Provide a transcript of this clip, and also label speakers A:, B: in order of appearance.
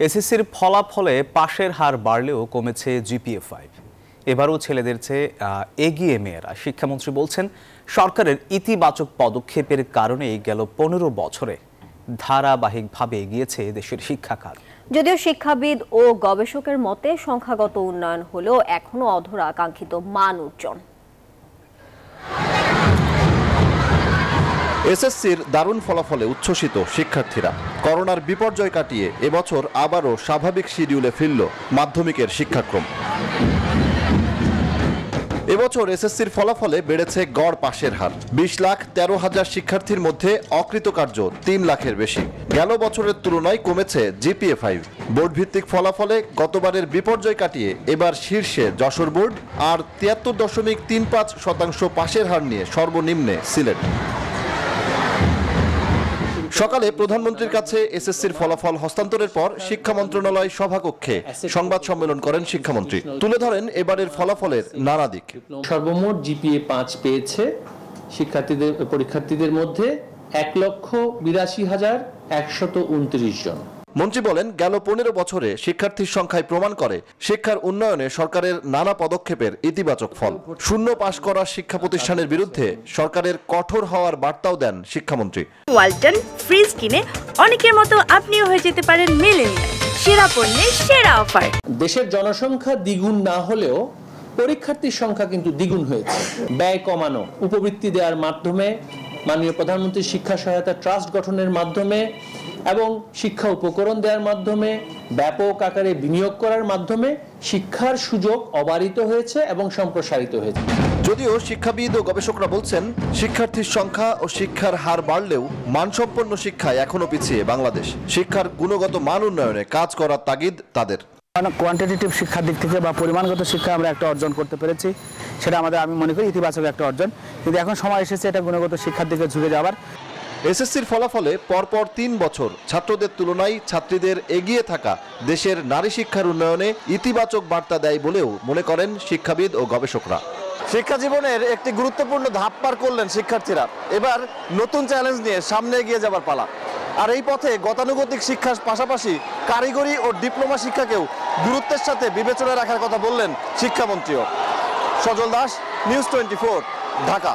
A: এসএসসির ফলাফলে পাশের হার বাড়লেও কমেছে GPA-5। এবারও ছেলেদের চেয়ে এগিয়ে মেয়েরা। শিক্ষামন্ত্রী বলছেন, সরকারের ইতিবাচক পদক্ষেপের কারণেই গেল 15 বছরে ধারাবাহিকভাবে এগিয়েছে দেশের শিক্ষা খাত।
B: যদিও শিক্ষাবিদ ও গবেষকের মতে সংখ্যাগত উন্নয়ন হলেও এখনো অধরা কাঙ্ক্ষিত মান অর্জন।
C: এসএসসির দারুণ ফলাফলে উচ্ছ্বসিত শিক্ষার্থীরা। করোনার বিপর্যয় কাটিয়ে এবছর আবারও স্বাভাবিক শিডিউলে ফিরল মাধ্যমিকের শিক্ষাক্রম। এবছর এসএসসির ফলাফলে বেড়েছে গড় পাশের হার। 20,13,000 শিক্ষার্থীর মধ্যে অকৃতকার্য 3 লাখের বেশি। গেল বছরের তুলনায় কমেছে GPA-5। বোর্ড ভিত্তিক ফলাফলে গতবারের বিপর্যয় কাটিয়ে এবার শীর্ষে যশোর বোর্ড, আর 73.35% পাশের হার নিয়ে সর্বনিম্নে সিলেট। সকালে প্রধানমন্ত্রীর কাছে এসএসসির ফলাফল হস্তান্তরের পর শিক্ষা মন্ত্রণালয় সভাকক্ষে সংবাদ সম্মেলন করেন শিক্ষামন্ত্রী। তুলে ধরেন এবারের ফলাফলের নানা দিক।
D: সর্বমোট GPA-5 পেয়েছে পরীক্ষার্থীদের মধ্যে 1,82,129 জন।
C: মন্ত্রী বলেন, গেল 15 বছরে শিক্ষার্থীর সংখ্যায় প্রমাণ করে শিক্ষার উন্নয়নে সরকারের নানা পদক্ষেপের ইতিবাচক ফল। শূন্য পাশ করা শিক্ষা প্রতিষ্ঠানের বিরুদ্ধে সরকারের কঠোর হওয়ার বার্তাও দেন শিক্ষামন্ত্রী।
E: ওয়ালটন ফ্রিজ কিনে অনেকের মতো আপনিও হয়ে যেতে পারেন মিলেনিয়াল। সেরা পণ্যের সেরা অফার।
D: দেশের জনসংখ্যা দ্বিগুণ না হলেও পরীক্ষার্থীর সংখ্যা কিন্তু দ্বিগুণ হয়েছে। ব্যয় কমানো, উপবৃত্তি দেওয়ার মাধ্যমে, মাননীয় প্রধানমন্ত্রীর শিক্ষা সহায়তা ট্রাস্ট গঠনের মাধ্যমে এবং শিক্ষা উপকরণ দেওয়ার মাধ্যমে, ব্যাপক আকারে বিনিয়োগ করার মাধ্যমে শিক্ষার সুযোগ অবারিত হয়েছে এবং সম্প্রসারিত হয়েছে।
C: যদিও শিক্ষাবিদ ও গবেষকরা বলছেন, শিক্ষার্থীর সংখ্যা ও শিক্ষার হার বাড়লেও মানসম্পন্ন শিক্ষায় এখনো পিছিয়ে বাংলাদেশ। শিক্ষার গুণগত মান উন্নয়নে কাজ করার তাগিদ তাদের।
F: কোয়ান্টিটেটিভ শিক্ষার দিক থেকে বা পরিমাণগত শিক্ষা আমরা একটা অর্জন করতে পেরেছি, সেটা আমাদের, আমি মনে করি, ইতিবাচক একটা অর্জন। কিন্তু এখন সময় এসেছে এটা গুণগত শিক্ষার দিকে ঝুঁকে যাওয়ার।
C: এসএসসির ফলাফলে পরপর 3 বছর ছাত্রদের তুলনায় ছাত্রীদের এগিয়ে থাকা দেশের নারী শিক্ষার উন্নয়নে ইতিবাচক বার্তা দেয় বলেও মনে করেন শিক্ষাবিদ ও গবেষকরা। শিক্ষা জীবনের একটি গুরুত্বপূর্ণ ধাপ পার করলেন শিক্ষার্থীরা। এবার নতুন চ্যালেঞ্জ নিয়ে সামনে এগিয়ে যাবার পালা। আর এই পথে গতানুগতিক শিক্ষার পাশাপাশি কারিগরি ও ডিপ্লোমা শিক্ষাকেও গুরুত্বের সাথে বিবেচনায় রাখার কথা বললেন শিক্ষামন্ত্রীও। সজল দাস, নিউজ 24, ঢাকা।